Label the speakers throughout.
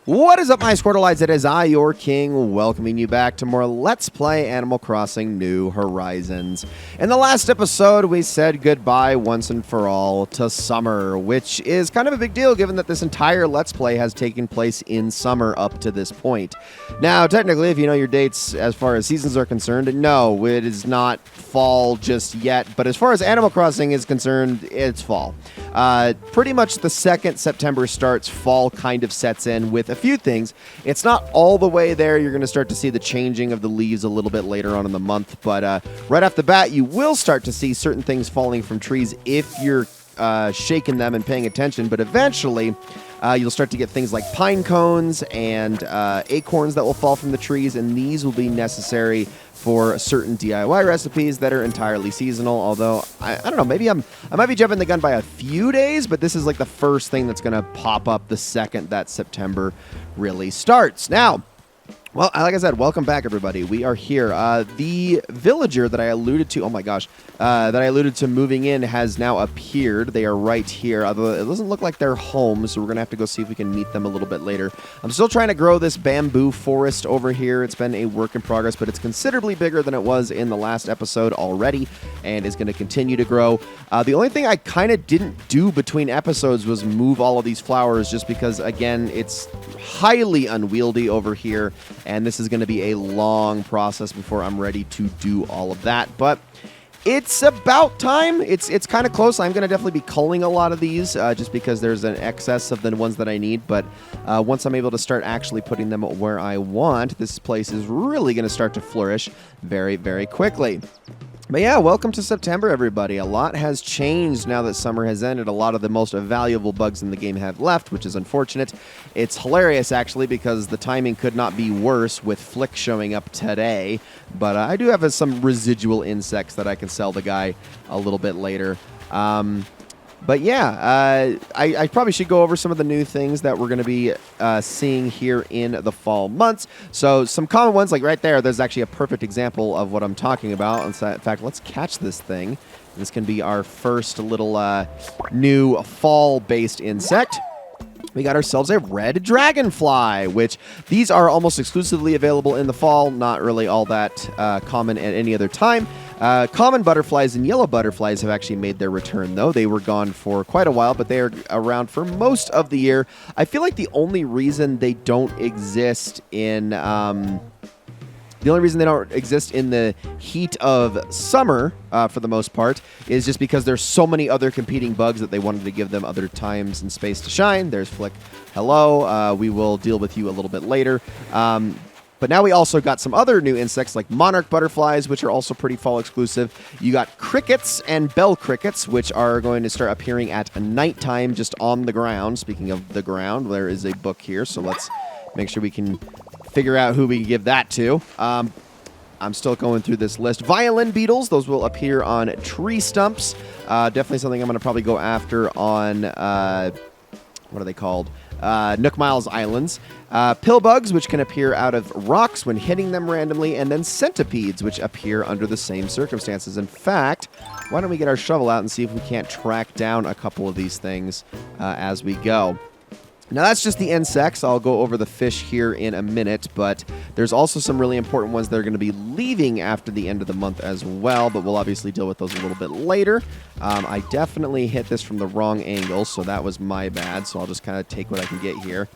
Speaker 1: What is up, my Squirtleites? It is I, your king, welcoming you back to more Let's Play Animal Crossing New Horizons. In the last episode, we said goodbye once and for all to summer, which is kind of a big deal given that this entire Let's Play has taken place in summer up to this point. Now, technically, if you know your dates as far as seasons are concerned, no, it is not fall just yet, but as far as Animal Crossing is concerned, it's fall. Pretty much the second September starts, fall kind of sets in with a few things. It's not all the way there. You're going to start to see the changing of the leaves a little bit later on in the month, but right off the bat, you will start to see certain things falling from trees if you're shaking them and paying attention, but eventually you'll start to get things like pine cones and acorns that will fall from the trees, and these will be necessary for certain DIY recipes that are entirely seasonal, although, I don't know, maybe I might be jumping the gun by a few days, but this is like the first thing that's going to pop up the second that September really starts. Now, well, like I said, welcome back, everybody. We are here. The villager that I alluded to, oh my gosh, that I alluded to moving in has now appeared. They are right here, although it doesn't look like they're home, so we're going to have to go see if we can meet them a little bit later. I'm still trying to grow this bamboo forest over here. It's been a work in progress, but it's considerably bigger than it was in the last episode already, and is going to continue to grow. The only thing I kind of didn't do between episodes was move all of these flowers, just because, again, it's highly unwieldy over here, and this is going to be a long process before I'm ready to do all of that. But it's about time. It's kind of close. I'm going to definitely be culling a lot of these just because there's an excess of the ones that I need. But once I'm able to start actually putting them where I want, this place is really going to start to flourish very, very quickly. But yeah, welcome to September, everybody. A lot has changed now that summer has ended. A lot of the most valuable bugs in the game have left, which is unfortunate. It's hilarious, actually, because the timing could not be worse with Flick showing up today. But I do have some residual insects that I can sell the guy a little bit later. But yeah, I probably should go over some of the new things that we're going to be seeing here in the fall months. So some common ones, like right there's actually a perfect example of what I'm talking about. In fact, let's catch this thing. This can be our first little new fall-based insect. We got ourselves a red dragonfly, which these are almost exclusively available in the fall, not really all that common at any other time. Common butterflies and yellow butterflies have actually made their return, though. They were gone for quite a while, but they are around for most of the year. I feel like the only reason they don't exist in... The only reason they don't exist in the heat of summer, for the most part, is just because there's so many other competing bugs that they wanted to give them other times and space to shine. There's Flick. Hello. We will deal with you a little bit later. But now we also got some other new insects like monarch butterflies, which are also pretty fall exclusive. You got crickets and bell crickets, which are going to start appearing at nighttime just on the ground. Speaking of the ground, there is a book here, so let's make sure we can figure out who we can give that to. I'm still going through this list. Violin beetles, those will appear on tree stumps. Definitely something I'm going to probably go after on, what are they called? Nook Miles Islands. Pillbugs, which can appear out of rocks when hitting them randomly, and then centipedes, which appear under the same circumstances. In fact, why don't we get our shovel out and see if we can't track down a couple of these things as we go. Now, that's just the insects. I'll go over the fish here in a minute, but there's also some really important ones that are going to be leaving after the end of the month as well, but we'll obviously deal with those a little bit later. I definitely hit this from the wrong angle, so that was my bad, so I'll just kind of take what I can get here.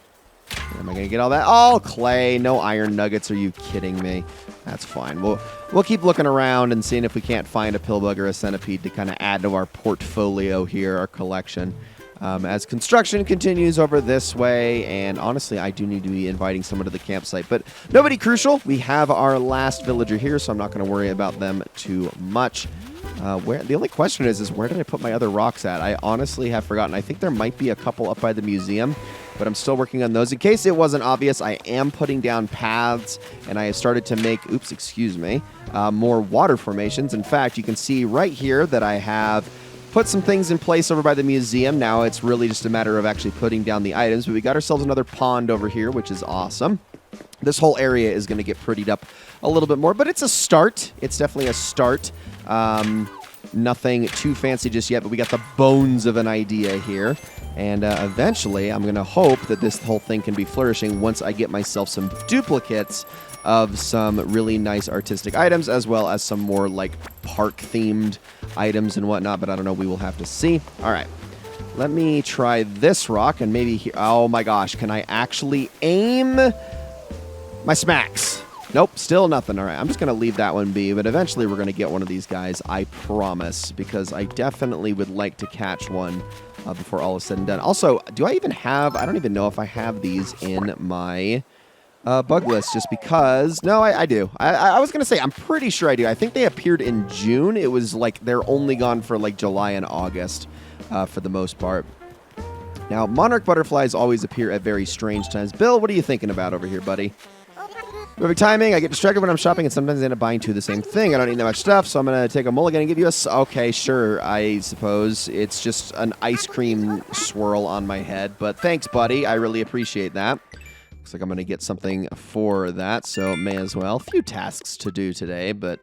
Speaker 1: Am I going to get all that? Oh, clay. No iron nuggets. Are you kidding me? That's fine. We'll keep looking around and seeing if we can't find a pillbug or a centipede to kind of add to our portfolio here, our collection. As construction continues over this way, and honestly, I do need to be inviting someone to the campsite, but nobody crucial. We have our last villager here, so I'm not going to worry about them too much. The only question is where did I put my other rocks at? I honestly have forgotten. I think there might be a couple up by the museum, but I'm still working on those. In case it wasn't obvious, I am putting down paths, and I have started to make, more water formations. In fact, you can see right here that I have put some things in place over by the museum. Now it's really just a matter of actually putting down the items, but we got ourselves another pond over here, which is awesome. This whole area is going to get prettied up a little bit more, but it's a start. It's definitely a start. Nothing too fancy just yet, but we got the bones of an idea here. And eventually, I'm going to hope that this whole thing can be flourishing once I get myself some duplicates of some really nice artistic items, as well as some more like park-themed items and whatnot. But I don't know. We will have to see. All right. Let me try this rock and maybe... Oh, my gosh. Can I actually aim my smacks? Nope, still nothing. All right, I'm just going to leave that one be, but eventually we're going to get one of these guys, I promise, because I definitely would like to catch one before all is said and done. Also, do I even have... I don't even know if I have these in my bug list, just because... No, I do. I was going to say, I'm pretty sure I do. I think they appeared in June. It was like they're only gone for like July and August for the most part. Now, monarch butterflies always appear at very strange times. Bill, what are you thinking about over here, buddy? Perfect timing. I get distracted when I'm shopping, and sometimes I end up buying two of the same thing. I don't need that much stuff, so I'm going to take a mulligan and give you a... Okay, sure, I suppose. It's just an ice cream swirl on my head, but thanks, buddy. I really appreciate that. Looks like I'm going to get something for that, so may as well. A few tasks to do today, but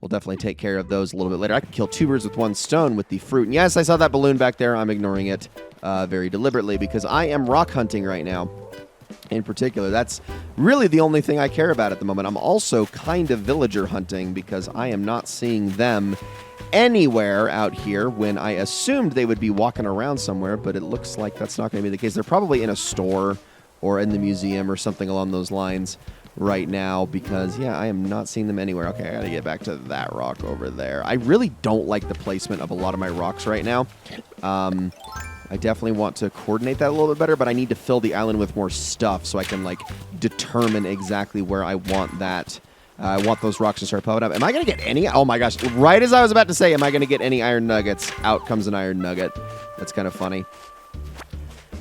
Speaker 1: we'll definitely take care of those a little bit later. I can kill two birds with one stone with the fruit. And yes, I saw that balloon back there. I'm ignoring it very deliberately because I am rock hunting right now. In particular, that's really the only thing I care about at the moment. I'm also kind of villager hunting because I am not seeing them anywhere out here when I assumed they would be walking around somewhere, but it looks like that's not going to be the case. They're probably in a store or in the museum or something along those lines right now because, yeah, I am not seeing them anywhere. Okay, I got to get back to that rock over there. I really don't like the placement of a lot of my rocks right now. I definitely want to coordinate that a little bit better, but I need to fill the island with more stuff so I can, like, determine exactly where I want that. I want those rocks to start popping up. Am I going to get any? Oh, my gosh. Right as I was about to say, am I going to get any iron nuggets? Out comes an iron nugget. That's kind of funny.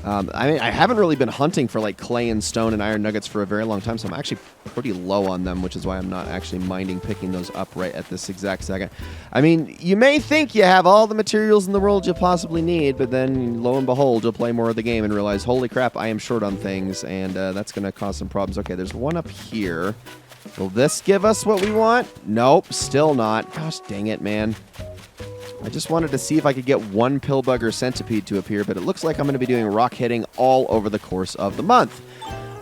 Speaker 1: I mean, I haven't really been hunting for, like, clay and stone and iron nuggets for a very long time, so I'm actually pretty low on them, which is why I'm not actually minding picking those up right at this exact second. I mean, you may think you have all the materials in the world you possibly need, but then, lo and behold, you'll play more of the game and realize, holy crap, I am short on things, and that's going to cause some problems. Okay, there's one up here. Will this give us what we want? Nope, still not. Gosh, dang it, man. I just wanted to see if I could get one pillbug centipede to appear, but it looks like I'm going to be doing rock hitting all over the course of the month.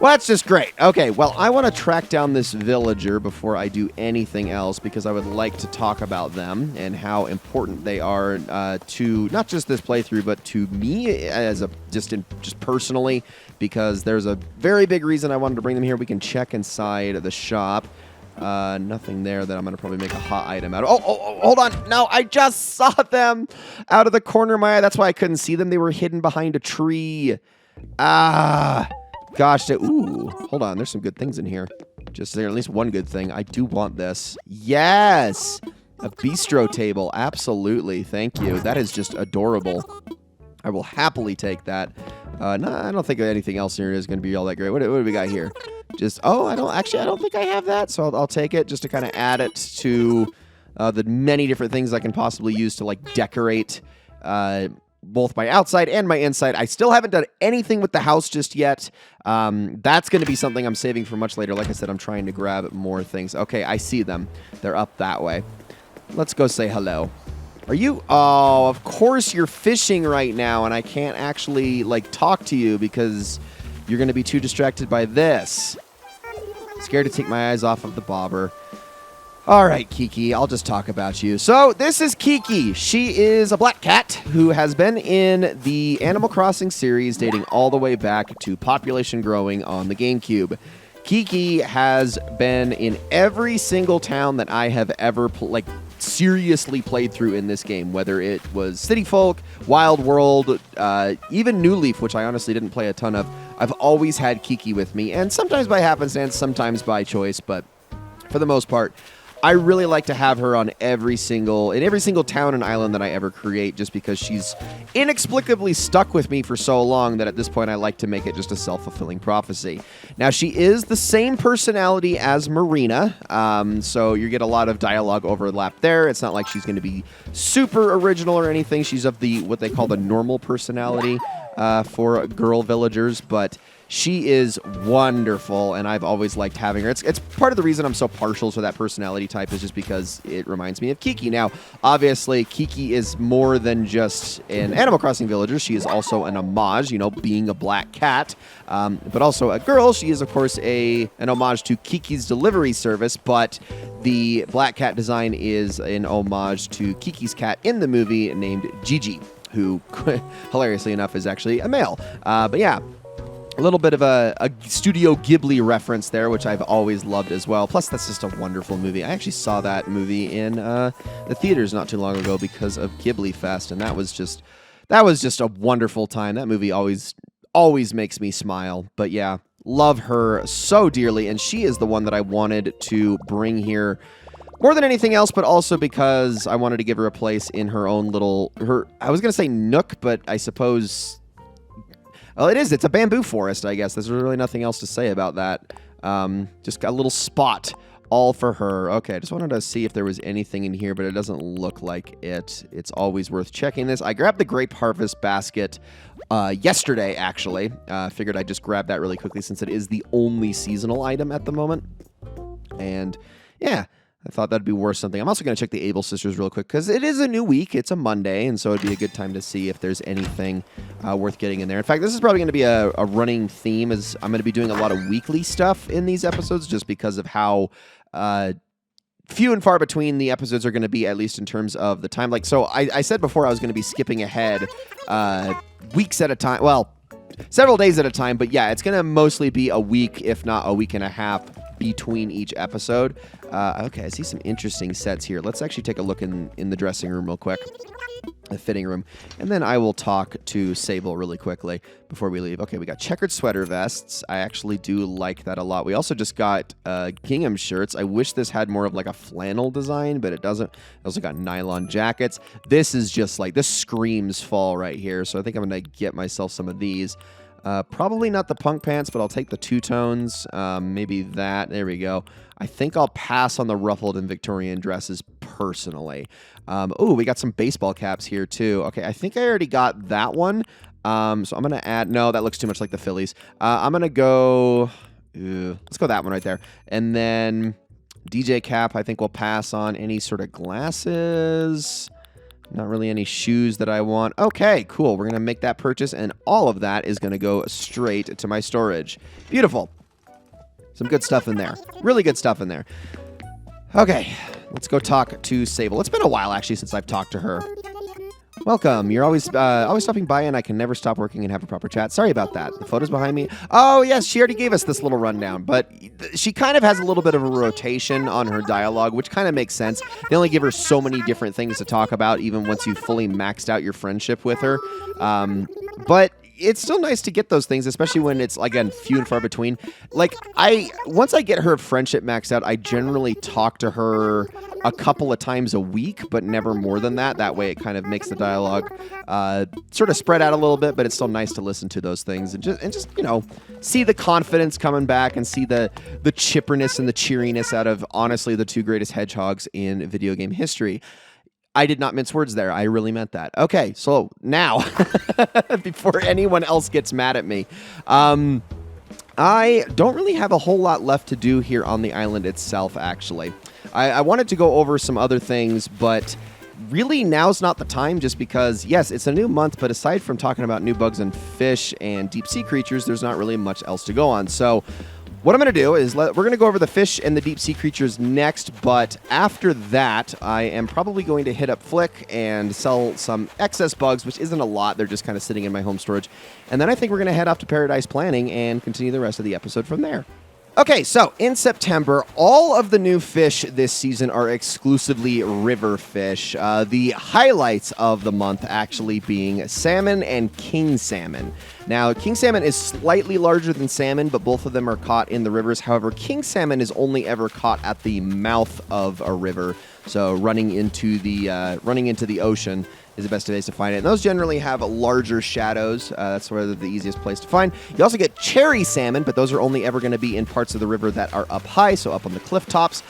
Speaker 1: Well, that's just great. Okay, well, I want to track down this villager before I do anything else because I would like to talk about them and how important they are to not just this playthrough, but to me as a just personally, because there's a very big reason I wanted to bring them here. We can check inside the shop. Nothing there that I'm going to probably make a hot item out of. Oh, hold on. No, I just saw them out of the corner of my eye. That's why I couldn't see them. They were hidden behind a tree. Ah, gosh. Ooh, hold on. There's some good things in here. Just there, at least one good thing. I do want this. Yes, a bistro table. Absolutely. Thank you. That is just adorable. I will happily take that. No, I don't think anything else here is going to be all that great. What do we got here? Just, I don't think I have that, so I'll take it just to kind of add it to the many different things I can possibly use to, like, decorate both my outside and my inside. I still haven't done anything with the house just yet. That's going to be something I'm saving for much later. Like I said, I'm trying to grab more things. Okay, I see them. They're up that way. Let's go say hello. Are you? Oh, of course you're fishing right now, and I can't actually, like, talk to you because you're going to be too distracted by this. Scared to take my eyes off of the bobber. All right, Kiki, I'll just talk about you. So this is Kiki. She is a black cat who has been in the Animal Crossing series dating all the way back to Population Growing on the GameCube. Kiki has been in every single town that I have ever seriously played through in this game, whether it was City Folk, Wild World, even New Leaf, which I honestly didn't play a ton of. I've always had Kiki with me, and sometimes by happenstance, sometimes by choice, but for the most part, I really like to have her on every single town and island that I ever create, just because she's inexplicably stuck with me for so long that at this point I like to make it just a self-fulfilling prophecy. Now, she is the same personality as Marina, so you get a lot of dialogue overlap there. It's not like she's going to be super original or anything. She's of what they call the normal personality for girl villagers, but She is wonderful, and I've always liked having her. It's part of the reason I'm so partial to that personality type is just because it reminds me of Kiki. Now, obviously, Kiki is more than just an Animal Crossing villager. She is also an homage, being a black cat, but also a girl. She is, of course, an homage to Kiki's Delivery Service, but the black cat design is an homage to Kiki's cat in the movie named Gigi, who, hilariously enough, is actually a male. But yeah. A little bit of a Studio Ghibli reference there, which I've always loved as well. Plus, that's just a wonderful movie. I actually saw that movie in the theaters not too long ago because of Ghibli Fest, and that was just a wonderful time. That movie always makes me smile. But yeah, love her so dearly, and she is the one that I wanted to bring here more than anything else, but also because I wanted to give her a place in her own little I was going to say nook, but I suppose. Well, it's a bamboo forest, I guess. There's really nothing else to say about that. Just got a little spot all for her. Okay, I just wanted to see if there was anything in here, but it doesn't look like it. It's always worth checking this. I grabbed the Grape Harvest basket yesterday, actually. Figured I'd just grab that really quickly since it is the only seasonal item at the moment. And yeah, I thought that'd be worth something. I'm also going to check the Able Sisters real quick because it is a new week. It's a Monday, and so it'd be a good time to see if there's anything worth getting in there. In fact, this is probably going to be a running theme as I'm going to be doing a lot of weekly stuff in these episodes just because of how few and far between the episodes are going to be, at least in terms of the time. So I said before I was going to be skipping ahead weeks at a time. Well, several days at a time, but yeah, it's going to mostly be a week, if not a week and a half between each episode. Okay, I see some interesting sets here. Let's actually take a look in the dressing room real quick, the fitting room, and then I will talk to Sable really quickly before we leave. Okay, we got checkered sweater vests. I actually do like that a lot. We also just got gingham shirts. I wish this had more of like a flannel design, but it doesn't. I also got nylon jackets. This is just like, this screams fall right here, so I think I'm going to get myself some of these. Probably not the punk pants, but I'll take the two-tones. Maybe that. There we go. I think I'll pass on the ruffled and Victorian dresses personally. Oh, we got some baseball caps here too. Okay, I think I already got that one. So I'm going to add... No, that looks too much like the Phillies. I'm going to go... let's go that one right there. And then DJ cap, I think we'll pass on any sort of glasses... Not really any shoes that I want. Okay, cool. We're going to make that purchase, and all of that is going to go straight to my storage. Beautiful. Some good stuff in there. Really good stuff in there. Okay, let's go talk to Sable. It's been a while, actually, since I've talked to her. Welcome. You're always stopping by, and I can never stop working and have a proper chat. Sorry about that. The photos behind me. Oh, yes, she already gave us this little rundown, but she kind of has a little bit of a rotation on her dialogue, which kind of makes sense. They only give her so many different things to talk about, even once you've fully maxed out your friendship with her. But it's still nice to get those things, especially when it's, again, few and far between. Like, once I get her friendship maxed out, I generally talk to her a couple of times a week, but never more than that. That way it kind of makes the dialogue sort of spread out a little bit, but it's still nice to listen to those things and just see the confidence coming back and see the chipperness and the cheeriness out of, honestly, the two greatest hedgehogs in video game history. I did not mince words there. I really meant that. Okay, so now, before anyone else gets mad at me, I don't really have a whole lot left to do here on the island itself, actually. I wanted to go over some other things, but really now's not the time just because, yes, it's a new month, but aside from talking about new bugs and fish and deep sea creatures, there's not really much else to go on. So what I'm going to do is we're going to go over the fish and the deep sea creatures next, but after that, I am probably going to hit up Flick and sell some excess bugs, which isn't a lot. They're just kind of sitting in my home storage. And then I think we're going to head off to Paradise Planning and continue the rest of the episode from there. Okay, so in September, all of the new fish this season are exclusively river fish. The highlights of the month actually being salmon and king salmon. Now, king salmon is slightly larger than salmon, but both of them are caught in the rivers. However, king salmon is only ever caught at the mouth of a river, so running into the ocean. is the best place to find it. And those generally have larger shadows. That's where the easiest place to find. You also get cherry salmon, but those are only ever going to be in parts of the river that are up high, so up on the cliff tops,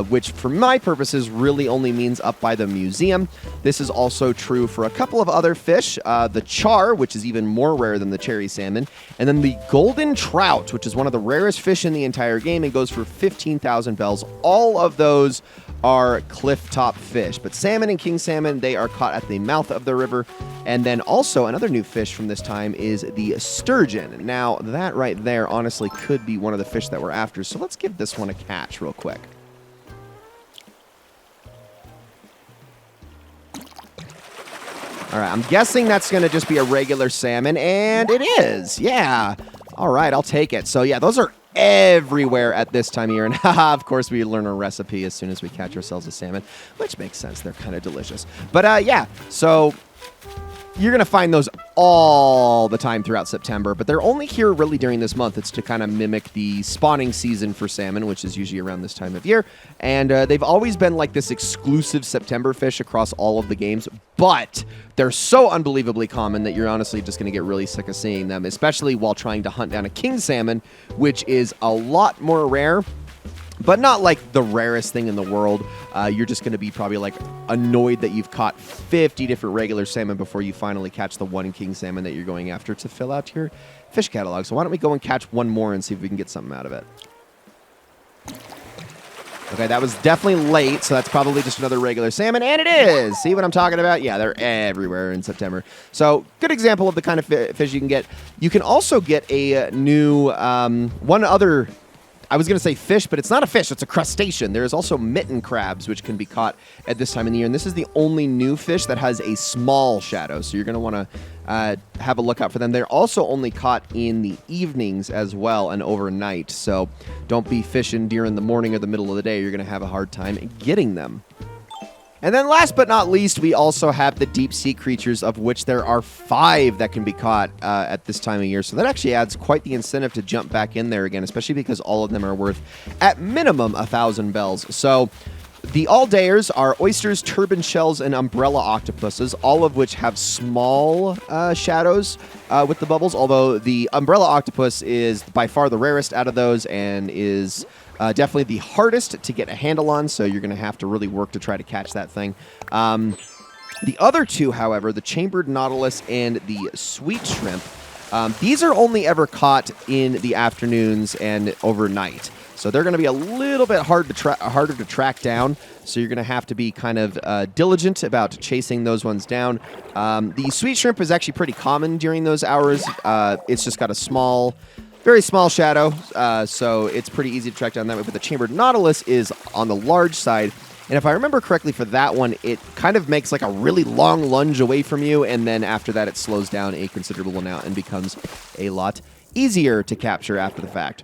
Speaker 1: which for my purposes really only means up by the museum. This is also true for a couple of other fish. The char, which is even more rare than the cherry salmon, and then the golden trout, which is one of the rarest fish in the entire game and goes for 15,000 bells. All of those are cliff top fish, but salmon and king salmon, they are caught at the mouth of the river. And then also another new fish from this time is the sturgeon. Now that right there honestly could be one of the fish that we're after, so let's give this one a catch real quick. All right, I'm guessing that's going to just be a regular salmon, and it is. Yeah. All right, I'll take it. So yeah, those are everywhere at this time of year. And of course, we learn a recipe as soon as we catch ourselves a salmon, which makes sense. They're kind of delicious. But yeah, so you're going to find those all the time throughout September, but they're only here really during this month. It's to kind of mimic the spawning season for salmon, which is usually around this time of year. And they've always been like this exclusive September fish across all of the games, but they're so unbelievably common that you're honestly just going to get really sick of seeing them, especially while trying to hunt down a king salmon, which is a lot more rare, but not like the rarest thing in the world. You're just going to be probably like annoyed that you've caught 50 different regular salmon before you finally catch the one king salmon that you're going after to fill out your fish catalog. So why don't we go and catch one more and see if we can get something out of it. Okay, that was definitely late, so that's probably just another regular salmon, and it is! See what I'm talking about? Yeah, they're everywhere in September. So, good example of the kind of fish you can get. You can also get a new, one other, I was going to say fish, but it's not a fish, it's a crustacean. There is also mitten crabs, which can be caught at this time of the year, and this is the only new fish that has a small shadow, so you're going to want to have a look out for them. They're also only caught in the evenings as well and overnight, so don't be fishing during the morning or the middle of the day. You're going to have a hard time getting them. And then last but not least, we also have the deep sea creatures, of which there are 5 that can be caught at this time of year. So that actually adds quite the incentive to jump back in there again, especially because all of them are worth at minimum 1,000 bells. So the all-dayers are oysters, turban shells, and umbrella octopuses, all of which have small shadows with the bubbles, although the umbrella octopus is by far the rarest out of those and is definitely the hardest to get a handle on, so you're going to have to really work to try to catch that thing. The other two, however, the chambered nautilus and the sweet shrimp, these are only ever caught in the afternoons and overnight. So they're going to be a little bit harder to track down. So you're going to have to be kind of diligent about chasing those ones down. The sweet shrimp is actually pretty common during those hours. It's just got a small, very small shadow, so it's pretty easy to track down that way. But the chambered nautilus is on the large side. And if I remember correctly for that one, it kind of makes like a really long lunge away from you, and then after that it slows down a considerable amount and becomes a lot easier to capture after the fact.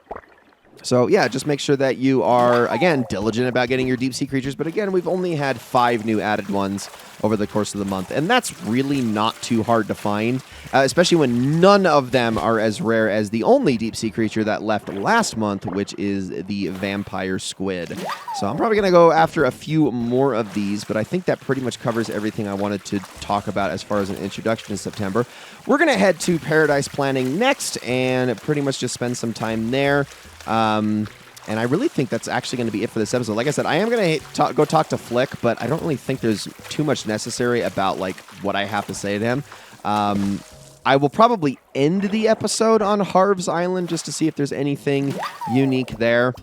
Speaker 1: So yeah, just make sure that you are, again, diligent about getting your deep sea creatures. But again, we've only had 5 new added ones over the course of the month, and that's really not too hard to find, especially when none of them are as rare as the only deep sea creature that left last month, which is the vampire squid. So I'm probably going to go after a few more of these, but I think that pretty much covers everything I wanted to talk about as far as an introduction to September. We're going to head to Paradise Planning next and pretty much just spend some time there. And I really think that's actually going to be it for this episode. Like I said, I am going to go talk to Flick, but I don't really think there's too much necessary about like what I have to say to him. I will probably end the episode on Harv's Island just to see if there's anything unique there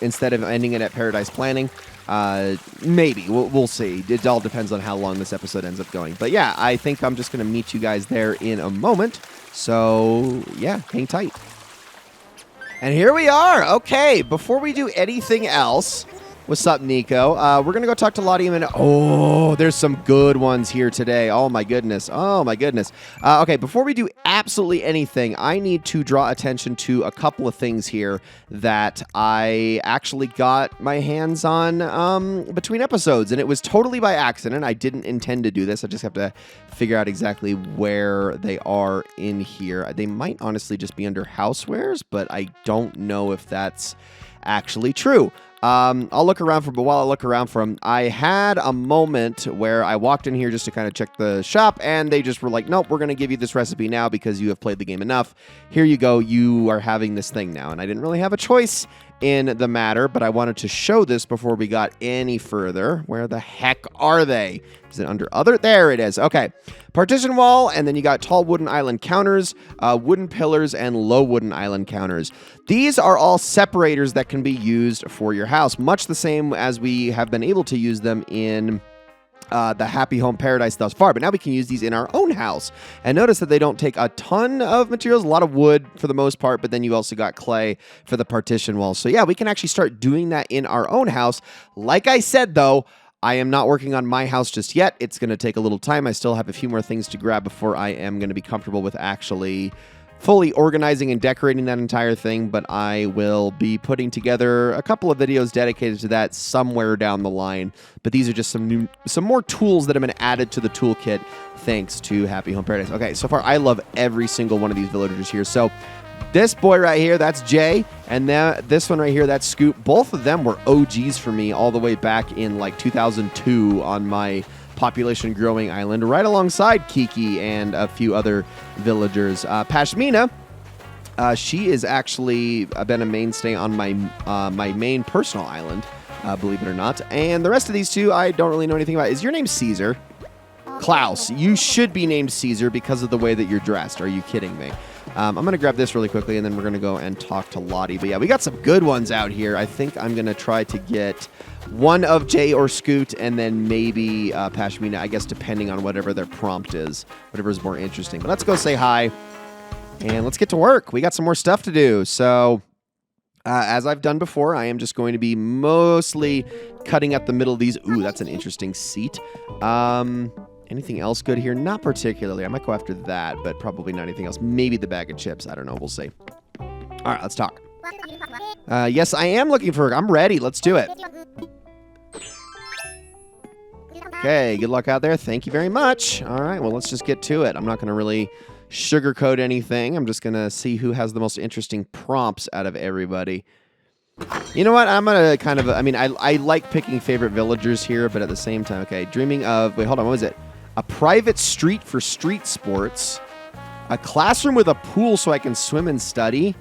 Speaker 1: instead of ending it at Paradise Planning. Maybe. We'll see. It all depends on how long this episode ends up going. But yeah, I think I'm just going to meet you guys there in a moment. So yeah, hang tight. And here we are. Okay, before we do anything else, what's up, Nico? We're going to go talk to Lottie in a minute. Oh, there's some good ones here today. Oh, my goodness. Oh, my goodness. Okay, before we do absolutely anything, I need to draw attention to a couple of things here that I actually got my hands on between episodes, and it was totally by accident. I didn't intend to do this. I just have to figure out exactly where they are in here. They might honestly just be under housewares, but I don't know if that's actually true. I'll look around for, but while I look around for them, I had a moment where I walked in here just to kind of check the shop, and they just were like, nope, we're going to give you this recipe now because you have played the game enough. Here you go. You are having this thing now. And I didn't really have a choice in the matter, but I wanted to show this before we got any further. Where the heck are they? Is it under other? There it is. Okay. Partition wall, and then you got tall wooden island counters, wooden pillars, and low wooden island counters. These are all separators that can be used for your house, much the same as we have been able to use them in the Happy Home Paradise thus far, but now we can use these in our own house. And notice that they don't take a ton of materials, a lot of wood for the most part, but then you also got clay for the partition walls. So yeah, we can actually start doing that in our own house. Like I said, though, I am not working on my house just yet. It's going to take a little time. I still have a few more things to grab before I am going to be comfortable with actually fully organizing and decorating that entire thing, but I will be putting together a couple of videos dedicated to that somewhere down the line. But these are just some more tools that have been added to the toolkit thanks to Happy Home Paradise. Okay, so far I love every single one of these villagers here. So this boy right here, that's Jay, and this one right here, that's Scoot. Both of them were OGs for me all the way back in like 2002 on my population growing island, right alongside Kiki and a few other villagers. Pashmina, she is actually been a mainstay on my my main personal island, believe it or not. And the rest of these two, I don't really know anything about. Is your name Caesar? Klaus, you should be named Caesar because of the way that you're dressed. Are you kidding me? I'm going to grab this really quickly, and then we're going to go and talk to Lottie. But yeah, we got some good ones out here. I think I'm going to try to get one of Jay or Scoot, and then maybe Pashmina, I guess, depending on whatever their prompt is, whatever's more interesting. But let's go say hi, and let's get to work. We got some more stuff to do. So as I've done before, I am just going to be mostly cutting up the middle of these. Ooh, that's an interesting seat. Anything else good here? Not particularly. I might go after that, but probably not anything else. Maybe the bag of chips. I don't know. We'll see. All right, let's talk. Yes, I am looking for... I'm ready. Let's do it. Okay, good luck out there. Thank you very much. All right, well, let's just get to it. I'm not going to really sugarcoat anything. I'm just going to see who has the most interesting prompts out of everybody. You know what? I'm going to kind of... I mean, I like picking favorite villagers here, but at the same time... Okay, dreaming of... Wait, hold on. What was it? A private street for street sports. A classroom with a pool so I can swim and study.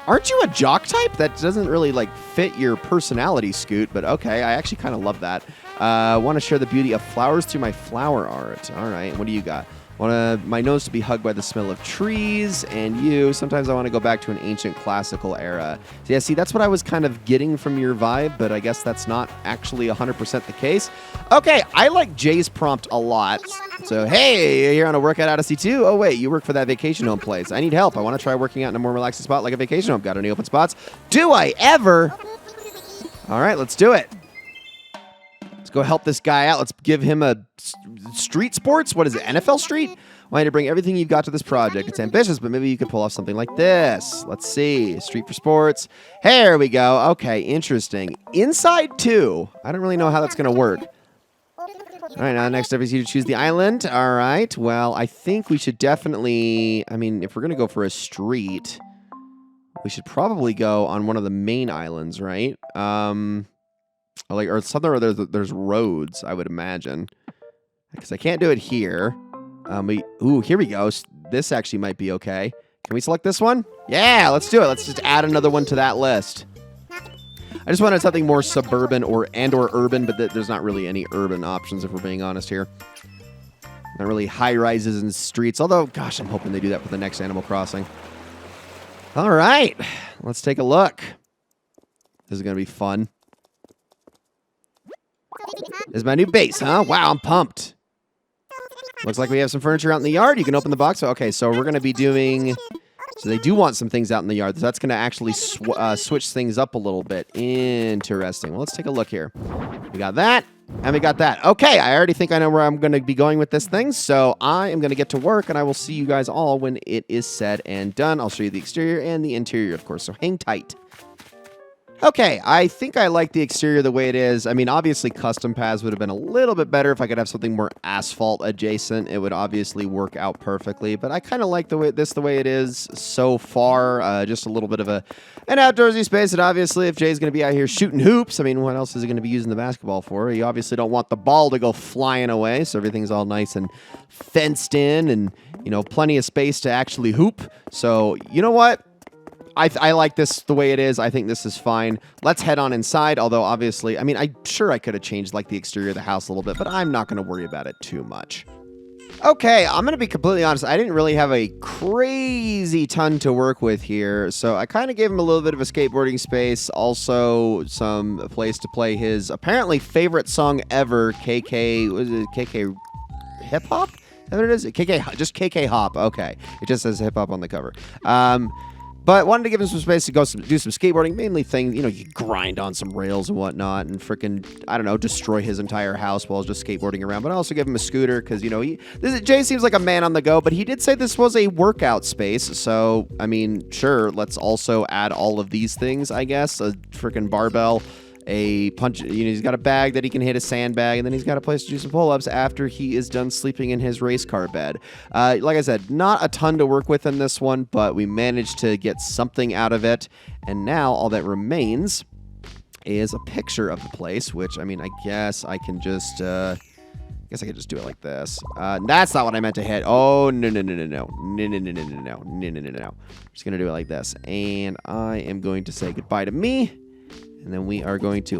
Speaker 1: Aren't you a jock type? That doesn't really, like, fit your personality, Scoot, but okay. I actually kind of love that. Want to share the beauty of flowers through my flower art. All right, what do you got? Want my nose to be hugged by the smell of trees, and you. Sometimes I want to go back to an ancient classical era. So yeah, see, that's what I was kind of getting from your vibe, but I guess that's not actually 100% the case. Okay, I like Jay's prompt a lot. So, hey, you're here on a workout Odyssey too? Oh, wait, you work for that vacation home place. I need help. I want to try working out in a more relaxing spot like a vacation home. Got any open spots? Do I ever? All right, let's do it. Let's go help this guy out. Let's give him a street sports. What is it? NFL Street? Why to bring everything you've got to this project. It's ambitious, but maybe you could pull off something like this. Let's see. Street for sports. Here we go. Okay, interesting. Inside 2. I don't really know how that's going to work. All right, now next up is you to choose the island. All right. Well, I think we should definitely... I mean, if we're going to go for a street, we should probably go on one of the main islands, right? Or something where there's roads, I would imagine. Because I can't do it here. Ooh, here we go. This actually might be okay. Can we select this one? Yeah, let's do it. Let's just add another one to that list. I just wanted something more suburban or urban, but there's not really any urban options if we're being honest here. Not really high rises and streets. Although, gosh, I'm hoping they do that for the next Animal Crossing. All right, let's take a look. This is going to be fun. This is my new base, huh? Wow, I'm pumped. Looks like we have some furniture out in the yard. You can open the box. Okay, so we're going to be doing... So they do want some things out in the yard. So that's going to actually switch things up a little bit. Interesting. Well, let's take a look here. We got that, and we got that. Okay, I already think I know where I'm going to be going with this thing. So I am going to get to work, and I will see you guys all when it is said and done. I'll show you the exterior and the interior, of course. So hang tight. Okay, I think I like the exterior the way it is. I mean, obviously custom paths would have been a little bit better if I could have something more asphalt adjacent. It would obviously work out perfectly, but I kind of like the way it is so far. Just a little bit of an outdoorsy space, and obviously if Jay's going to be out here shooting hoops, I mean, what else is he going to be using the basketball for? You obviously don't want the ball to go flying away, so everything's all nice and fenced in and, you know, plenty of space to actually hoop. So, you know what? I like this the way it is. I think this is fine. Let's head on inside, although obviously, I mean, I'm sure I could have changed like the exterior of the house a little bit, but I'm not going to worry about it too much. Okay, I'm going to be completely honest. I didn't really have a crazy ton to work with here, so I kind of gave him a little bit of a skateboarding space, also a place to play his apparently favorite song ever, KK, was it KK Hip Hop? Is that what it is? KK, just KK Hop. Okay, it just says hip hop on the cover. But wanted to give him some space to go do some skateboarding, mainly things, you know, you grind on some rails and whatnot and freaking, I don't know, destroy his entire house while just skateboarding around. But I also give him a scooter because, you know, Jay seems like a man on the go, but he did say this was a workout space. So, I mean, sure, let's also add all of these things, I guess. A freaking barbell, a punch, you know, he's got a bag that he can hit a sandbag, and then he's got a place to do some pull-ups after he is done sleeping in his race car bed. Like I said, not a ton to work with in this one, but we managed to get something out of it, and now all that remains is a picture of the place, which, I mean, I guess I can just, I guess I could just do it like this. That's not what I meant to hit. Oh, no. I'm just going to do it like this, and I am going to say goodbye to me. And then we are going to,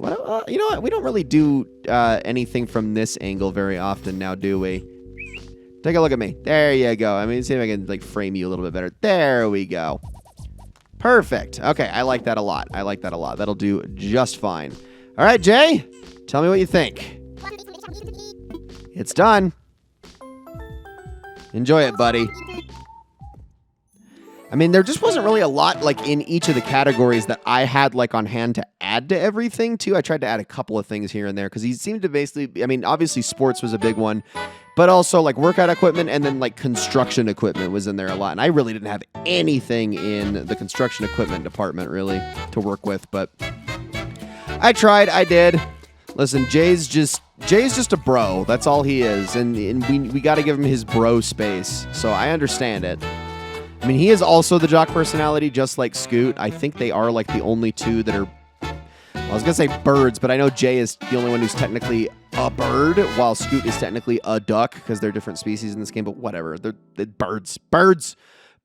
Speaker 1: you know what? We don't really do anything from this angle very often now, do we? Take a look at me. There you go. I mean, see if I can like frame you a little bit better. There we go. Perfect. Okay, I like that a lot. That'll do just fine. All right, Jay, tell me what you think. It's done. Enjoy it, buddy. I mean, there just wasn't really a lot, like, in each of the categories that I had, like, on hand to add to everything, too. I tried to add a couple of things here and there, because he seemed to basically, I mean, obviously sports was a big one, but also, like, workout equipment and then, like, construction equipment was in there a lot. And I really didn't have anything in the construction equipment department, really, to work with, but I tried, I did. Listen, Jay's just a bro. That's all he is, and we got to give him his bro space, so I understand it. I mean, he is also the jock personality, just like Scoot. I think they are, like, the only two that are, well, I was going to say birds, but I know Jay is the only one who's technically a bird, while Scoot is technically a duck, because they're different species in this game, but whatever. They're birds. Birds.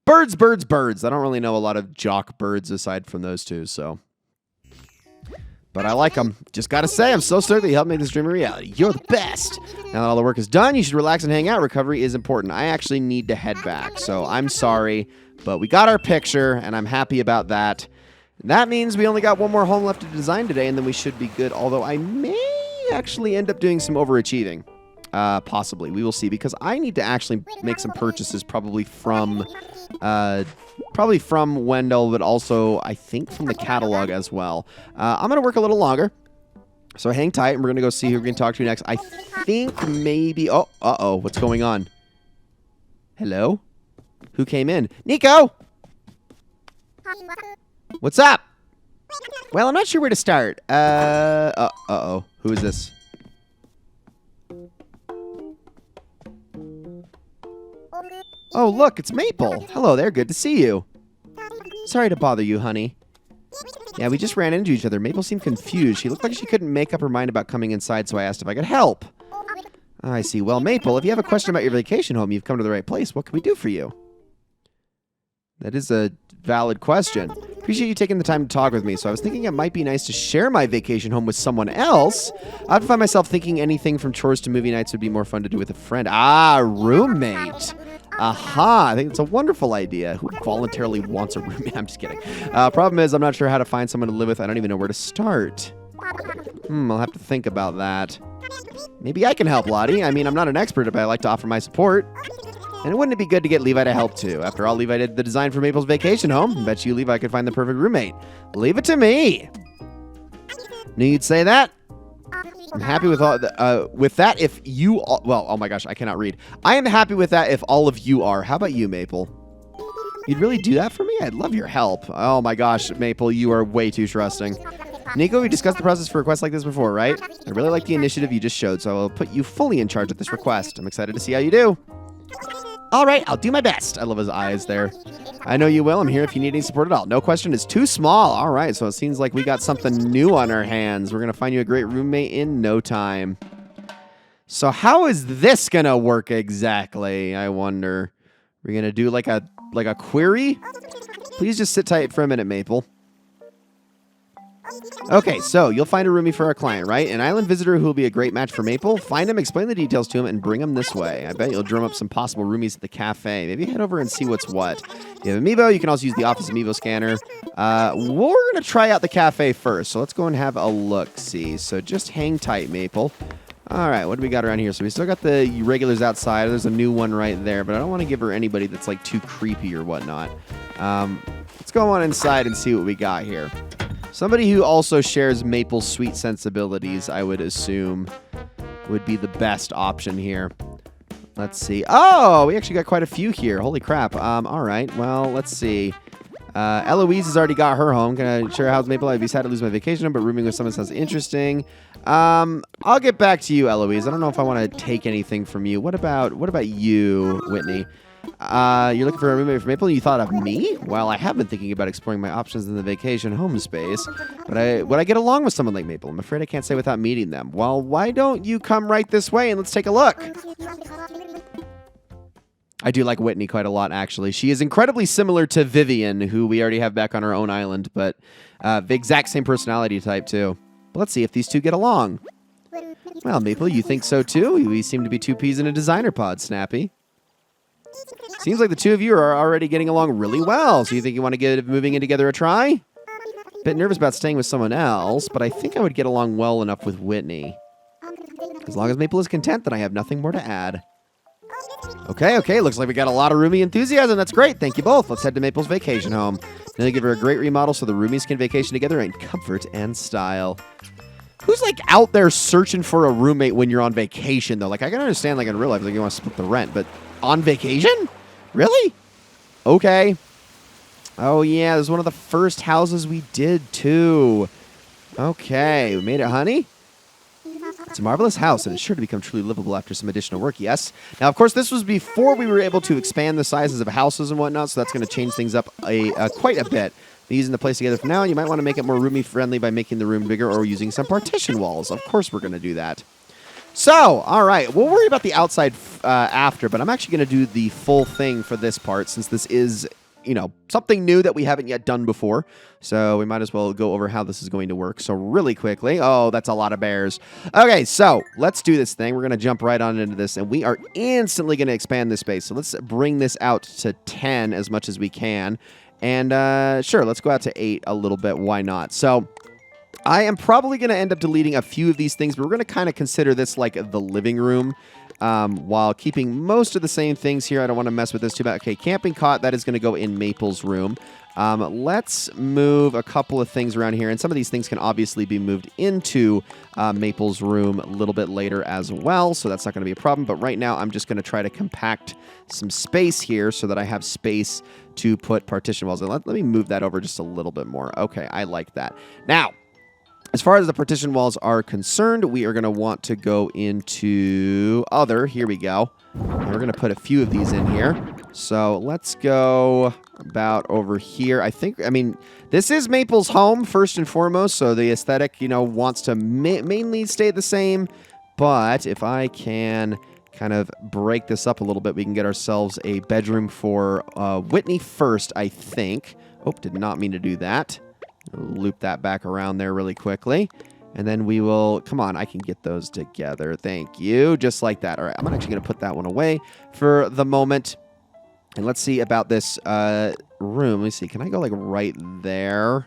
Speaker 1: I don't really know a lot of jock birds aside from those two, so. But I like them. Just got to say, I'm so stoked that you helped make this dream a reality. You're the best. Now that all the work is done, you should relax and hang out. Recovery is important. I actually need to head back, so I'm sorry. But we got our picture, and I'm happy about that. That means we only got one more home left to design today, and then we should be good. Although I may actually end up doing some overachieving. Possibly. We will see, because I need to actually make some purchases probably from Wendell, but also I think from the catalog as well. I'm going to work a little longer, so hang tight, and we're going to go see who we're going to talk to next. I think maybe... Oh, uh-oh. What's going on? Hello? Who came in? Nico! What's up? Well, I'm not sure where to start. Uh-oh. Who is this? Oh, look, it's Maple. Hello there, good to see you. Sorry to bother you, honey. Yeah, we just ran into each other. Maple seemed confused. She looked like she couldn't make up her mind about coming inside, so I asked if I could help. I see. Well, Maple, if you have a question about your vacation home, you've come to the right place. What can we do for you? That is a valid question. Appreciate you taking the time to talk with me. So I was thinking it might be nice to share my vacation home with someone else. I'd find myself thinking anything from chores to movie nights would be more fun to do with a friend. Ah, roommate. Aha, I think it's a wonderful idea. Who voluntarily wants a roommate? I'm just kidding. Problem is, I'm not sure how to find someone to live with. I don't even know where to start. I'll have to think about that. Maybe I can help, Lottie. I mean, I'm not an expert, but I like to offer my support. And wouldn't it be good to get Levi to help, too? After all, Levi did the design for Maple's vacation home. I bet you Levi could find the perfect roommate. Leave it to me. Knew you'd say that. I'm happy with that if you all... Well, oh my gosh, I cannot read. I am happy with that if all of you are. How about you, Maple? You'd really do that for me? I'd love your help. Oh my gosh, Maple, you are way too trusting. Nico, we discussed the process for requests like this before, right? I really like the initiative you just showed, so I will put you fully in charge of this request. I'm excited to see how you do. All right, I'll do my best. I love his eyes there. I know you will. I'm here if you need any support at all. No question is too small. All right, so it seems like we got something new on our hands. We're going to find you a great roommate in no time. So how is this going to work exactly, I wonder? We're going to do like a query? Please just sit tight for a minute, Maple. Okay, so you'll find a roomie for our client, right? An island visitor who will be a great match for Maple. Find him, explain the details to him, and bring him this way. I bet you'll drum up some possible roomies at the cafe. Maybe head over and see what's what. You have Amiibo. You can also use the Office Amiibo scanner. We're going to try out the cafe first, so let's go and have a look-see. So just hang tight, Maple. All right, what do we got around here? So we still got the regulars outside. There's a new one right there, but I don't want to give her anybody that's like too creepy or whatnot. Let's go on inside and see what we got here. Somebody who also shares Maple's sweet sensibilities, I would assume, would be the best option here. Let's see. Oh, we actually got quite a few here. Holy crap. All right, well, let's see. Eloise has already got her home. Can I share a house, Maple? I'd be sad to lose my vacation home, but rooming with someone sounds interesting. I'll get back to you, Eloise. I don't know if I want to take anything from you. What about you, Whitney? You're looking for a roommate for Maple? You thought of me? Well, I have been thinking about exploring my options in the vacation home space, but would I get along with someone like Maple? I'm afraid I can't say without meeting them. Well, why don't you come right this way and let's take a look? I do like Whitney quite a lot, actually. She is incredibly similar to Vivian, who we already have back on our own island, but the exact same personality type, too. But let's see if these two get along. Well, Maple, you think so, too? We seem to be two peas in a designer pod, Snappy. Seems like the two of you are already getting along really well, so you think you want to get moving in together a try? Bit nervous about staying with someone else, but I think I would get along well enough with Whitney. As long as Maple is content, then I have nothing more to add. Okay, looks like we got a lot of roomie enthusiasm. That's great. Thank you both. Let's head to Maple's vacation home. Then give her a great remodel so the roomies can vacation together in comfort and style. Who's, like, out there searching for a roommate when you're on vacation, though? Like, I can understand, like, in real life, like, you want to split the rent, but on vacation? Really? Okay. Oh, yeah, this is one of the first houses we did, too. Okay, we made it, honey? It's a marvelous house, and it's sure to become truly livable after some additional work, yes? Now, of course, this was before we were able to expand the sizes of houses and whatnot, so that's going to change things up quite a bit. Using the place together for now, you might want to make it more roomie-friendly by making the room bigger or using some partition walls. Of course we're going to do that. So, all right, we'll worry about the outside after, but I'm actually going to do the full thing for this part since this is, you know, something new that we haven't yet done before. So we might as well go over how this is going to work. So really quickly, oh, that's a lot of bears. Okay, so let's do this thing. We're going to jump right on into this, and we are instantly going to expand this space. So let's bring this out to 10 as much as we can. And sure, let's go out to 8 a little bit. Why not? So I am probably going to end up deleting a few of these things, but we're going to kind of consider this like the living room while keeping most of the same things here. I don't want to mess with this too bad. Okay, camping cot, that is going to go in Maple's room. Let's move a couple of things around here, and some of these things can obviously be moved into Maple's room a little bit later as well, so that's not going to be a problem. But right now, I'm just going to try to compact some space here so that I have space to put partition walls in. Let me move that over just a little bit more. Okay, I like that. Now, as far as the partition walls are concerned, we are going to want to go into other. Here we go. And we're going to put a few of these in here. So let's go about over here. I mean, this is Maple's home first and foremost, so the aesthetic, you know, wants to mainly stay the same. But if I can kind of break this up a little bit, we can get ourselves a bedroom for Whitney first, I think. Oh, did not mean to do that. Loop that back around there really quickly. And then we will, come on, I can get those together. Thank you. Just like that. All right, I'm actually going to put that one away for the moment. And let's see about this room. Let me see. Can I go like right there?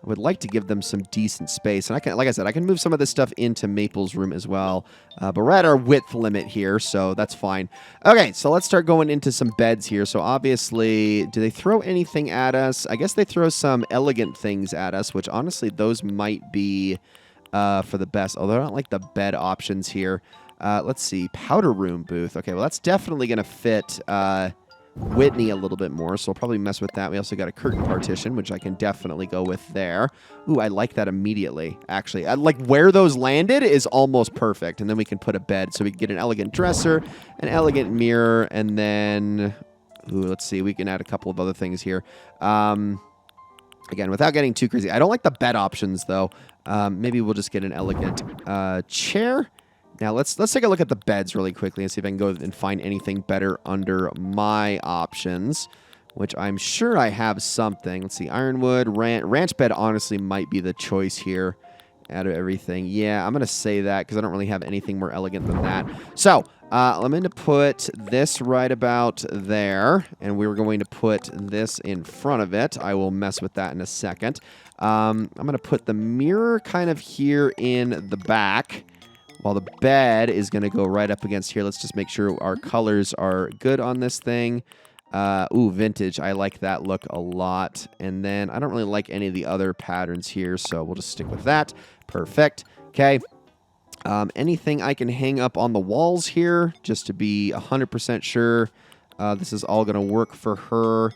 Speaker 1: I would like to give them some decent space. And I can, like I said, I can move some of this stuff into Maple's room as well. But we're at our width limit here, so that's fine. Okay, so let's start going into some beds here. So obviously, do they throw anything at us? I guess they throw some elegant things at us, which honestly, those might be for the best. Although I don't like the bed options here. Let's see. Powder room booth. Okay, well, that's definitely going to fit Whitney a little bit more, so we'll probably mess with that. We also got a curtain partition, which I can definitely go with there. Ooh, I like that immediately, actually. I like where those landed is almost perfect, and then we can put a bed. So we can get an elegant dresser, an elegant mirror, and then... Ooh, let's see. We can add a couple of other things here. Again, without getting too crazy. I don't like the bed options, though. Maybe we'll just get an elegant chair. Now, let's take a look at the beds really quickly and see if I can go and find anything better under my options, which I'm sure I have something. Let's see. Ironwood, ranch bed honestly might be the choice here out of everything. Yeah, I'm going to say that because I don't really have anything more elegant than that. So, I'm going to put this right about there, and we're going to put this in front of it. I will mess with that in a second. I'm going to put the mirror kind of here in the back, while the bed is going to go right up against here. Let's just make sure our colors are good on this thing. Ooh, vintage. I like that look a lot. And then I don't really like any of the other patterns here, so we'll just stick with that. Perfect. Okay. Anything I can hang up on the walls here, just to be 100% sure this is all going to work for her.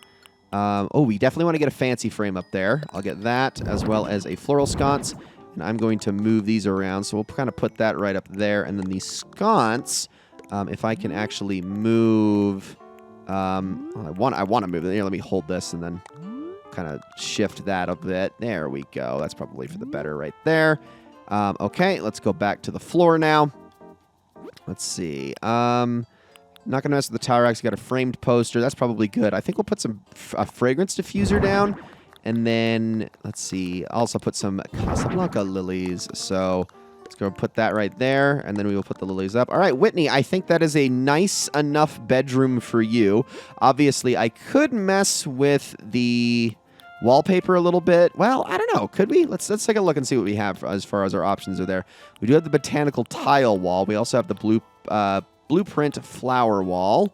Speaker 1: Oh, we definitely want to get a fancy frame up there. I'll get that, as well as a floral sconce. And I'm going to move these around, so we'll kind of put that right up there. And then the sconce, if I can actually move... I want to move it. Here, let me hold this and then kind of shift that a bit. There we go. That's probably for the better right there. Okay, let's go back to the floor now. Let's see. Not going to mess with the tower racks. Got a framed poster. That's probably good. I think we'll put a fragrance diffuser down. And then, let's see, I'll also put some Casablanca lilies. So let's go put that right there, and then we will put the lilies up. All right, Whitney, I think that is a nice enough bedroom for you. Obviously, I could mess with the wallpaper a little bit. Well, I don't know. Could we? Let's take a look and see what we have as far as our options are there. We do have the botanical tile wall. We also have the blueprint flower wall.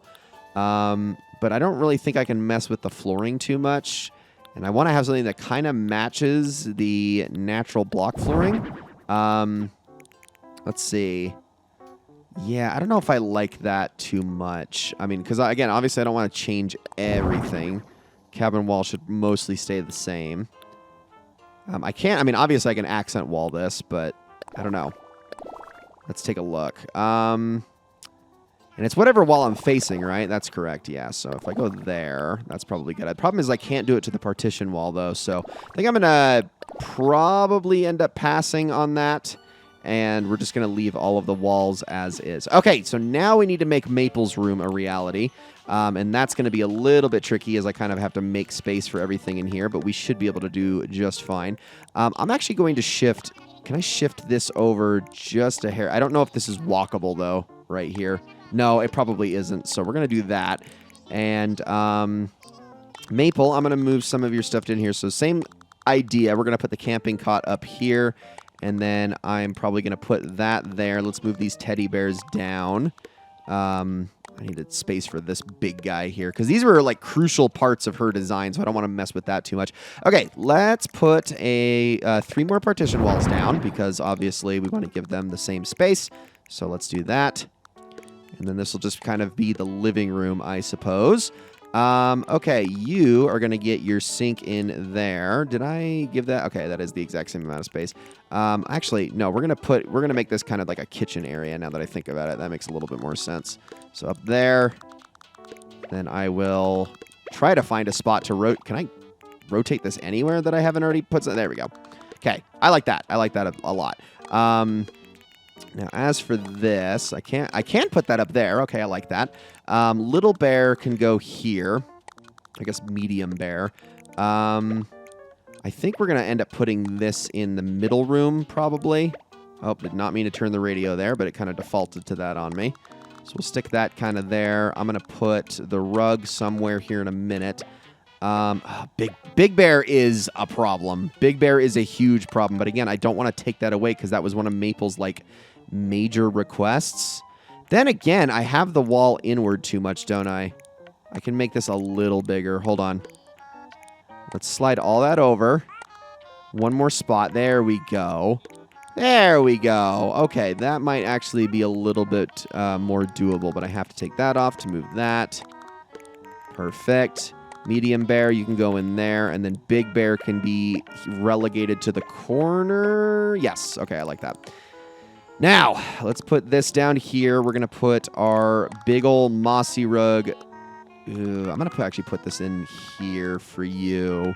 Speaker 1: But I don't really think I can mess with the flooring too much. And I want to have something that kind of matches the natural block flooring. Let's see. Yeah, I don't know if I like that too much. I mean, because, again, obviously I don't want to change everything. Cabin wall should mostly stay the same. I mean, obviously I can accent wall this, but I don't know. Let's take a look. And it's whatever wall I'm facing, right? That's correct, yeah. So if I go there, that's probably good. The problem is I can't do it to the partition wall, though. So I think I'm going to probably end up passing on that. And we're just going to leave all of the walls as is. Okay, so now we need to make Maple's room a reality. And that's going to be a little bit tricky as I kind of have to make space for everything in here. But we should be able to do just fine. I'm actually going to shift... Can I shift this over just a hair? I don't know if this is walkable, though, right here. No, it probably isn't, so we're going to do that. And Maple, I'm going to move some of your stuff in here. So same idea. We're going to put the camping cot up here, and then I'm probably going to put that there. Let's move these teddy bears down. I needed space for this big guy here, because these were, like, crucial parts of her design, so I don't want to mess with that too much. Okay, let's put 3 more partition walls down, because obviously we want to give them the same space. So let's do that. And then this will just kind of be the living room, I suppose. Okay, you are going to get your sink in there. Did I give that? Okay, that is the exact same amount of space. Actually, no, we're going to make this kind of like a kitchen area now that I think about it. That makes a little bit more sense. So up there. Then I will try to find a spot to rotate. Can I rotate this anywhere that I haven't already put? There we go. Okay, I like that. I like that a lot. Now, as for this, I can put that up there. Okay, I like that. Little bear can go here. I guess medium bear. I think we're going to end up putting this in the middle room, probably. Oh, did not mean to turn the radio there, but it kind of defaulted to that on me. So we'll stick that kind of there. I'm going to put the rug somewhere here in a minute. Big Bear is a problem. Big Bear is a huge problem. But again, I don't want to take that away because that was one of Maple's, like, major requests. Then again, I have the wall inward too much, don't I? I can make this a little bigger. Hold on. Let's slide all that over. One more spot. There we go. There we go. Okay, that might actually be a little bit more doable, but I have to take that off to move that. Perfect. Medium bear, you can go in there. And then big bear can be relegated to the corner. Yes. Okay, I like that. Now, let's put this down here. We're going to put our big old mossy rug. I'm going to actually put this in here for you.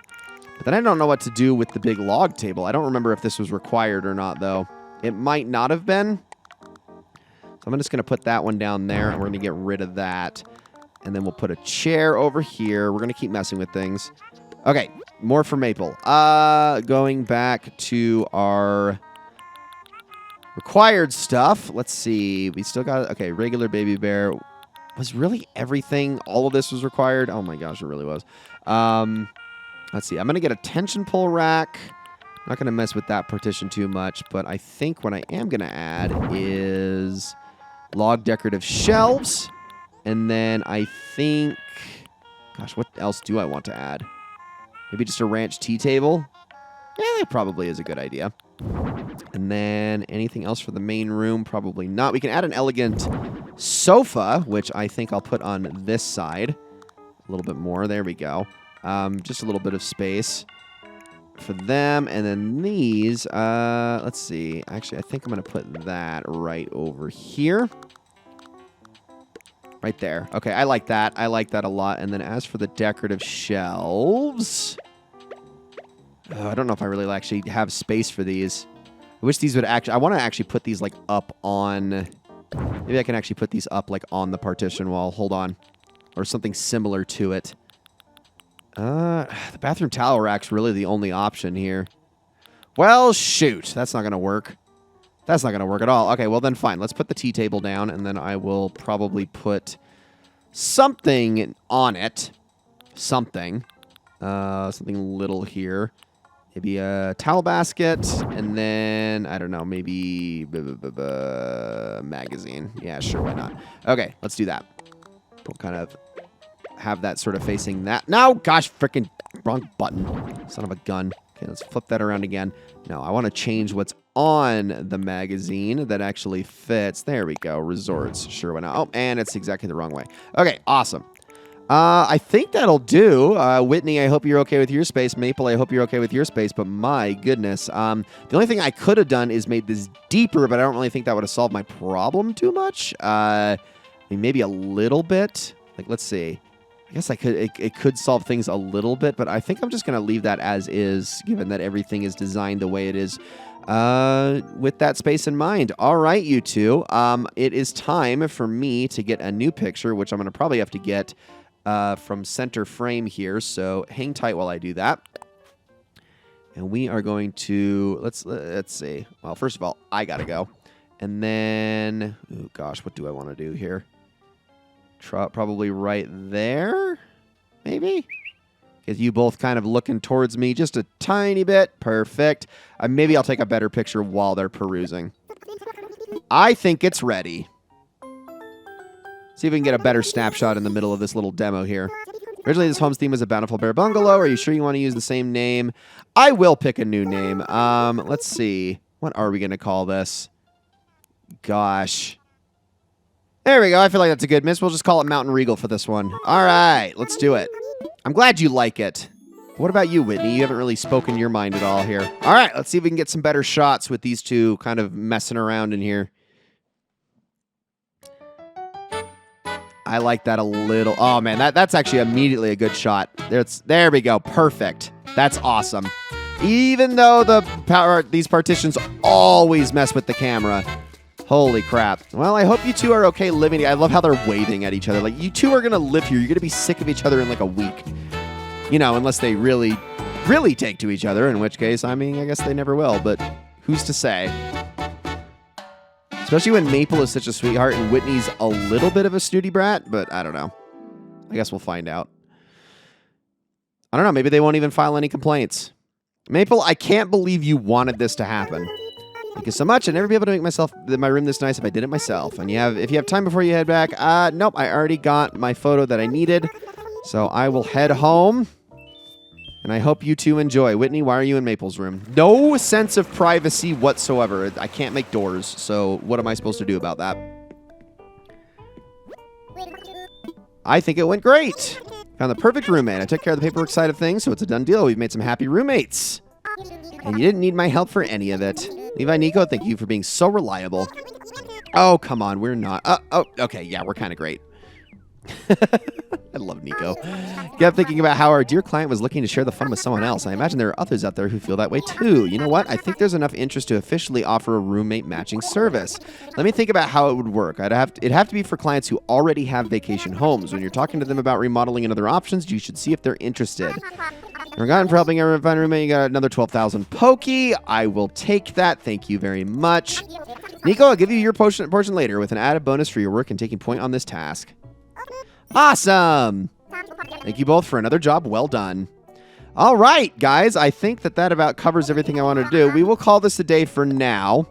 Speaker 1: But then I don't know what to do with the big log table. I don't remember if this was required or not, though. It might not have been. So I'm just going to put that one down there, and we're going to get rid of that. And then we'll put a chair over here. We're going to keep messing with things. Okay, more for Maple. Going back to our required stuff. Let's see. We still got, okay, regular baby bear. Was really everything, all of this was required? Oh my gosh, it really was. Let's see. I'm going to get a tension pole rack. I'm not going to mess with that partition too much, but I think what I am going to add is log decorative shelves. And then I think, gosh, what else do I want to add? Maybe just a ranch tea table? Yeah, that probably is a good idea. And then anything else for the main room? Probably not. We can add an elegant sofa, which I think I'll put on this side. A little bit more. There we go. Just a little bit of space for them. And then these, let's see. Actually, I think I'm going to put that right over here. Right there. Okay, I like that. I like that a lot. And then as for the decorative shelves, I don't know if I really actually have space for these. I wish these would actually, I want to actually put these like up on, maybe I can actually put these up like on the partition wall. Hold on. Or something similar to it. The bathroom towel rack's really the only option here. Well, shoot. That's not going to work. That's not going to work at all. Okay, well then fine. Let's put the tea table down, and then I will probably put something on it. Something. Something little here. Maybe a towel basket, and then, I don't know, maybe magazine. Yeah, sure, why not? Okay, let's do that. We'll kind of have that sort of facing that. No, gosh, freaking wrong button. Son of a gun. Okay, let's flip that around again. No, I want to change what's on the magazine that actually fits. There we go. Resorts. Sure, why not? Oh, and it's exactly the wrong way. Okay, awesome. I think that'll do. Whitney, I hope you're okay with your space. Maple, I hope you're okay with your space. But my goodness. The only thing I could have done is made this deeper, but I don't really think that would have solved my problem too much. I mean, maybe a little bit. Like, let's see. I guess I could. It could solve things a little bit, but I think I'm just going to leave that as is, given that everything is designed the way it is with that space in mind. All right, you two. It is time for me to get a new picture, which I'm going to probably have to get from center frame here. So hang tight while I do that. And we are going to, let's see. Well, first of all, I got to go. And then, oh gosh, what do I want to do here? Probably right there, maybe? Because you both kind of looking towards me just a tiny bit. Perfect. Maybe I'll take a better picture while they're perusing. I think it's ready. See if we can get a better snapshot in the middle of this little demo here. Originally, this home's theme was a Bountiful Bear Bungalow. Are you sure you want to use the same name? I will pick a new name. Let's see. What are we going to call this? Gosh. There we go. I feel like that's a good miss. We'll just call it Mountain Regal for this one. All right. Let's do it. I'm glad you like it. What about you, Whitney? You haven't really spoken your mind at all here. All right. Let's see if we can get some better shots with these two kind of messing around in here. I like that a little. Oh, man. That's actually immediately a good shot. There we go. Perfect. That's awesome. Even though these partitions always mess with the camera. Holy crap. Well, I hope you two are okay living. I love how they're waving at each other. Like, you two are going to live here. You're going to be sick of each other in like a week. You know, unless they really, really take to each other, in which case, I mean, I guess they never will. But who's to say? Especially when Maple is such a sweetheart and Whitney's a little bit of a snooty brat. But I don't know. I guess we'll find out. I don't know. Maybe they won't even file any complaints. Maple, I can't believe you wanted this to happen. Thank you so much. I'd never be able to make my room this nice if I did it myself. And if you have time before you head back, nope, I already got my photo that I needed. So I will head home. And I hope you two enjoy. Whitney, why are you in Maple's room? No sense of privacy whatsoever. I can't make doors. So what am I supposed to do about that? I think it went great. Found the perfect roommate. I took care of the paperwork side of things, so it's a done deal. We've made some happy roommates. And you didn't need my help for any of it. Levi Nico, thank you for being so reliable. Oh, come on. We're not. Oh, okay. Yeah, we're kind of great. I love Nico. Kept thinking about how our dear client was looking to share the fun with someone else. I imagine there are others out there who feel that way too. You know what? I think there's enough interest to officially offer a roommate matching service. Let me think about how it would work. It'd have to be for clients who already have vacation homes. When you're talking to them about remodeling and other options, you should see if they're interested. Forgotten for helping everyone find a roommate. You got another 12,000 pokey. I will take that. Thank you very much. Nico, I'll give you your portion later with an added bonus for your work and taking point on this task. Awesome. Thank you both for another job well done. All right, guys. I think that about covers everything I wanted to do. We will call this a day for now.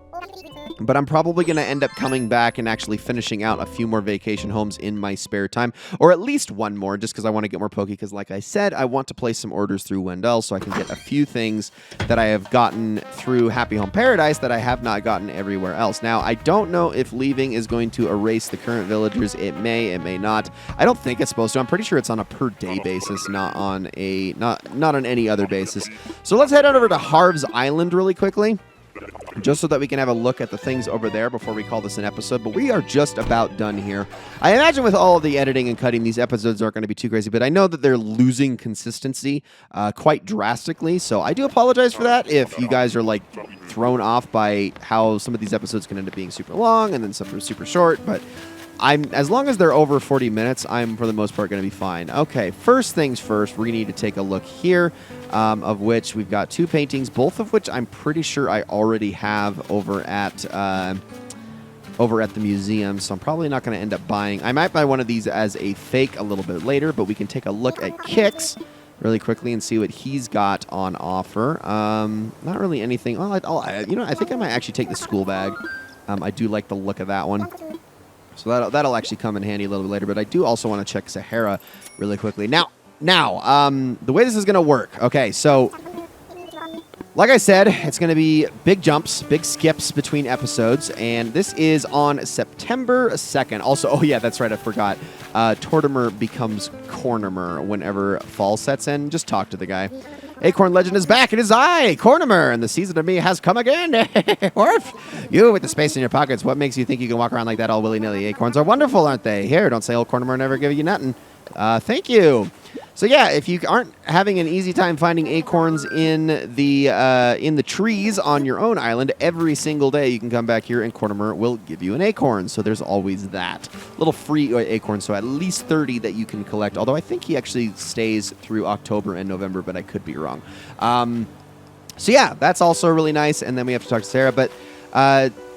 Speaker 1: But I'm probably going to end up coming back and actually finishing out a few more vacation homes in my spare time. Or at least one more, just because I want to get more pokey. Because like I said, I want to place some orders through Wendell so I can get a few things that I have gotten through Happy Home Paradise that I have not gotten everywhere else. Now, I don't know if leaving is going to erase the current villagers. It may not. I don't think it's supposed to. I'm pretty sure it's on a per-day basis, not on any other basis. So let's head on over to Harv's Island really quickly, just so that we can have a look at the things over there before we call this an episode. But we are just about done here. I imagine with all of the editing and cutting, these episodes aren't going to be too crazy, but I know that they're losing consistency quite drastically, so I do apologize for that if you guys are like thrown off by how some of these episodes can end up being super long and then some are super short, but as long as they're over 40 minutes, I'm for the most part going to be fine. Okay, first things first, we need to take a look here, of which we've got two paintings, both of which I'm pretty sure I already have over at the museum, so I'm probably not going to end up buying. I might buy one of these as a fake a little bit later, but we can take a look at Kix really quickly and see what he's got on offer. Not really anything. Well, I think I might actually take the school bag. I do like the look of that one. So that'll actually come in handy a little bit later, but I do also want to check Sahara really quickly. Now, the way this is going to work. Okay, so like I said, it's going to be big jumps, big skips between episodes, and this is on September 2nd. Also, oh yeah, that's right, I forgot. Tortimer becomes Cornimer whenever fall sets in. Just talk to the guy. Acorn Legend is back. It is I, Cornimer, and the season of me has come again. Orf! You with the space in your pockets. What makes you think you can walk around like that all willy-nilly? Acorns are wonderful, aren't they? Here, don't say old Cornimer never give you nothing. Thank you. So yeah, if you aren't having an easy time finding acorns in the trees on your own island, every single day you can come back here and Cornimer will give you an acorn. So there's always that little free acorn. So at least 30 that you can collect. Although I think he actually stays through October and November, but I could be wrong. So yeah, that's also really nice. And then we have to talk to Sarah, but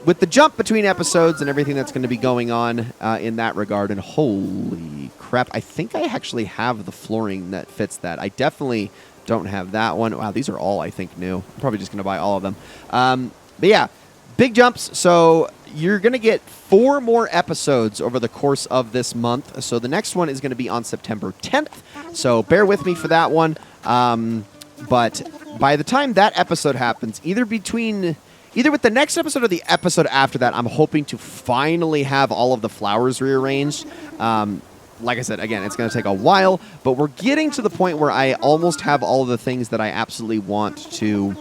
Speaker 1: with the jump between episodes and everything that's going to be going on in that regard, and holy crap, I think I actually have the flooring that fits that. I definitely don't have that one. Wow, these are all, I think, new. I'm probably just going to buy all of them. But yeah, big jumps. So you're going to get 4 more episodes over the course of this month. So the next one is going to be on September 10th. So bear with me for that one. But by the time that episode happens, either with the next episode or the episode after that, I'm hoping to finally have all of the flowers rearranged. Like I said, again, it's going to take a while, but we're getting to the point where I almost have all of the things that I absolutely want to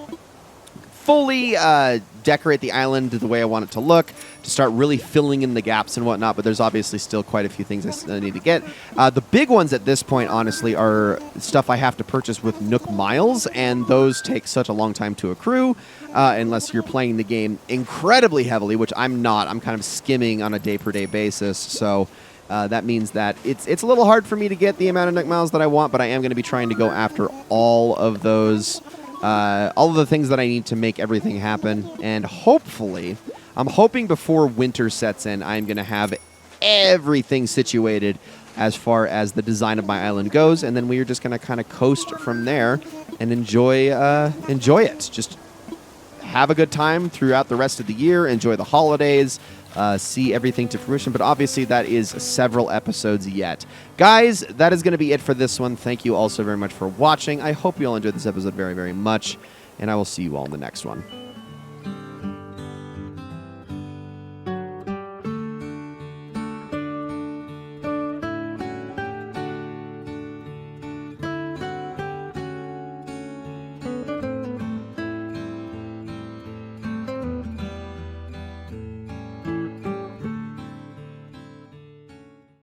Speaker 1: fully decorate the island the way I want it to look, to start really filling in the gaps and whatnot, but there's obviously still quite a few things I need to get. The big ones at this point, honestly, are stuff I have to purchase with Nook Miles, and those take such a long time to accrue, unless you're playing the game incredibly heavily, which I'm not. I'm kind of skimming on a day-per-day basis, so that means that it's a little hard for me to get the amount of Nook Miles that I want, but I am going to be trying to go after all of those, all of the things that I need to make everything happen, and hopefully, I'm hoping before winter sets in, I'm going to have everything situated as far as the design of my island goes, and then we are just going to kind of coast from there and enjoy it. Just have a good time throughout the rest of the year, enjoy the holidays, see everything to fruition, but obviously that is several episodes yet. Guys, that is going to be it for this one. Thank you all so very much for watching. I hope you all enjoyed this episode very, very much, and I will see you all in the next one.